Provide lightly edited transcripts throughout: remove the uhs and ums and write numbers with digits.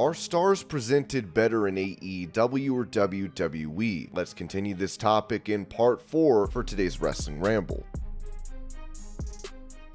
Are stars presented better in AEW or WWE? Let's continue this topic in part 4 for today's Wrestling Ramble.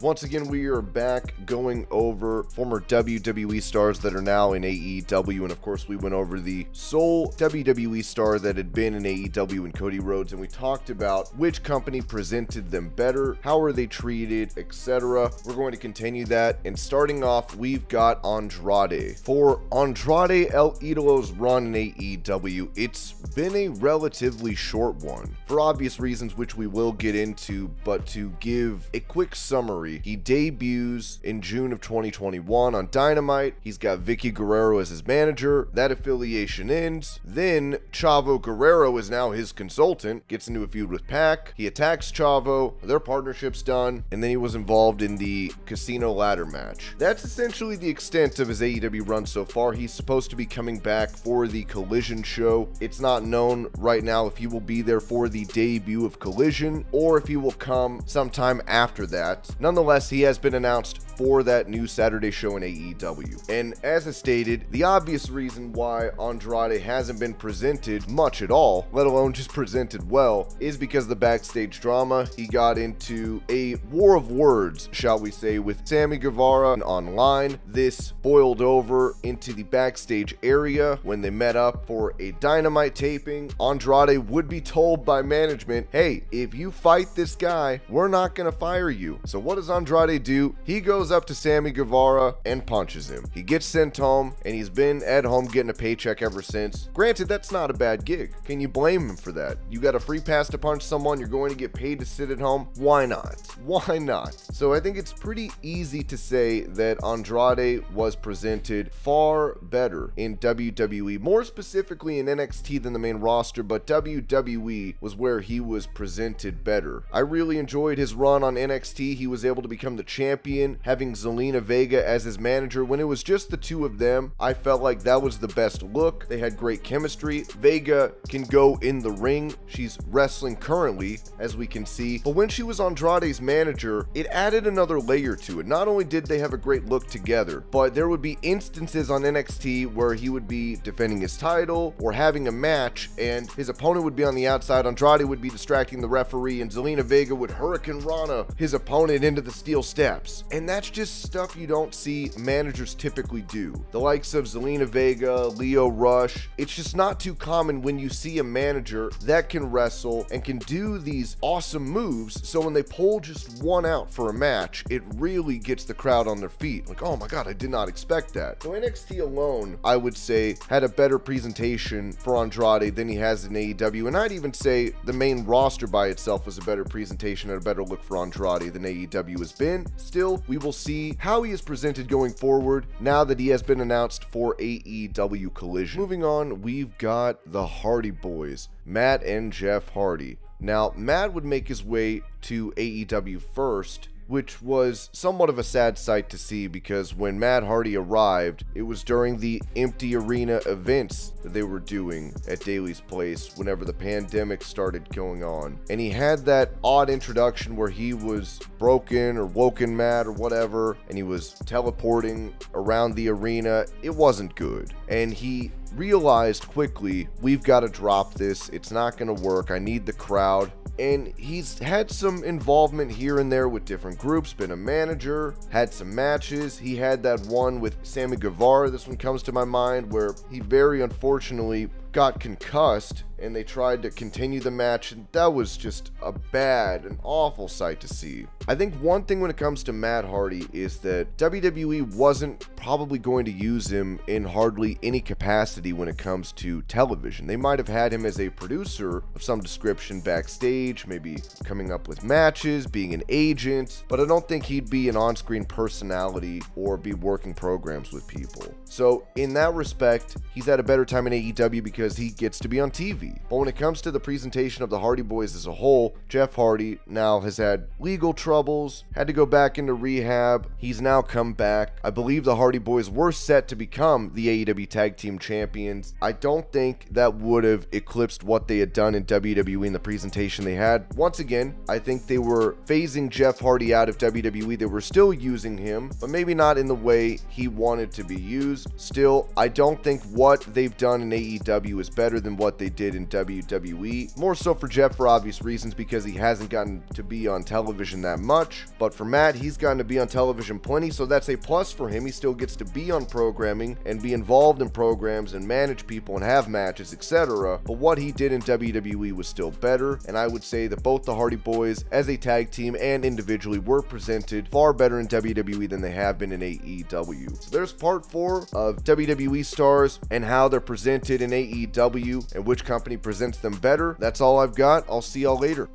Once again, we are back going over former WWE stars that are now in AEW, and of course we went over the sole WWE star that had been in AEW and Cody Rhodes, and we talked about which company presented them better, how are they treated, etc. We're going to continue that, and starting off, we've got Andrade. For Andrade El Idolo's run in AEW, it's been a relatively short one, for obvious reasons which we will get into, but to give a quick summary, he debuts in June of 2021 on Dynamite. He's got Vicky Guerrero as his manager. That affiliation ends. Then Chavo Guerrero is now his consultant, gets into a feud with Pac. He attacks Chavo. Their partnership's done. And then he was involved in the Casino Ladder match. That's essentially the extent of his AEW run so far. He's supposed to be coming back for the Collision show. It's not known right now if he will be there for the debut of Collision or if he will come sometime after that. Nonetheless, he has been announced for that new Saturday show in AEW. And as I stated, the obvious reason why Andrade hasn't been presented much at all, let alone just presented well, is because of the backstage drama. He got into a war of words, shall we say, with Sammy Guevara online. This boiled over into the backstage area when they met up for a Dynamite taping. Andrade would be told by management, hey, if you fight this guy, we're not gonna fire you. So what does Andrade do? He goes up to Sammy Guevara and punches him. He gets sent home, and he's been at home getting a paycheck ever since. Granted, that's not a bad gig. Can you blame him for that? You got a free pass to punch someone, you're going to get paid to sit at home. Why not? Why not? So I think it's pretty easy to say that Andrade was presented far better in WWE, more specifically in NXT than the main roster, but WWE was where he was presented better. I really enjoyed his run on NXT. He was able to become the champion, having Zelina Vega as his manager. When it was just the two of them, I felt like that was the best look. They had great chemistry. Vega can go in the ring. She's wrestling currently, as we can see, but when she was Andrade's manager, it added another layer to it. Not only did they have a great look together, but there would be instances on NXT where he would be defending his title or having a match, and his opponent would be on the outside. Andrade would be distracting the referee, and Zelina Vega would Hurricane Rana his opponent into the steel steps. And that's just stuff you don't see managers typically do. The likes of Zelina Vega, Lio Rush, it's just not too common when you see a manager that can wrestle and can do these awesome moves, so when they pull just one out for a match, it really gets the crowd on their feet. Like, oh my god, I did not expect that. So NXT alone, I would say, had a better presentation for Andrade than he has in AEW, and I'd even say the main roster by itself was a better presentation and a better look for Andrade than AEW has been. Still, we will see how he is presented going forward now that he has been announced for AEW Collision. Moving on, we've got the Hardy Boys, Matt and Jeff Hardy. Now, Matt would make his way to AEW first, which was somewhat of a sad sight to see because when Matt Hardy arrived, it was during the empty arena events that they were doing at Daly's Place whenever the pandemic started going on. And he had that odd introduction where he was broken or woken Matt or whatever, and he was teleporting around the arena. It wasn't good. And he realized quickly, we've got to drop this. It's not going to work. I need the crowd. And he's had some involvement here and there with different groups, been a manager, had some matches. He had that one with Sammy Guevara, this one comes to my mind, where he very unfortunately got concussed and they tried to continue the match, and that was just a bad and awful sight to see. I think one thing when it comes to Matt Hardy is that WWE wasn't probably going to use him in hardly any capacity when it comes to television. They might have had him as a producer of some description backstage, maybe coming up with matches, being an agent, but I don't think he'd be an on-screen personality or be working programs with people. So in that respect, he's had a better time in AEW because because he gets to be on TV. But when it comes to the presentation of the Hardy Boys as a whole, Jeff Hardy now has had legal troubles, had to go back into rehab. He's now come back. I believe the Hardy Boys were set to become the AEW Tag Team Champions. I don't think that would have eclipsed what they had done in WWE in the presentation they had. Once again, I think they were phasing Jeff Hardy out of WWE. They were still using him, but maybe not in the way he wanted to be used. Still, I don't think what they've done in AEW is better than what they did in WWE. More so for Jeff for obvious reasons, because he hasn't gotten to be on television that much. But for Matt, he's gotten to be on television plenty, so that's a plus for him. He still gets to be on programming and be involved in programs and manage people and have matches, etc. But what he did in WWE was still better, and I would say that both the Hardy Boys as a tag team and individually were presented far better in WWE than they have been in AEW. So there's part 4 of WWE stars and how they're presented in AEW and which company presents them better. That's all I've got. I'll see y'all later.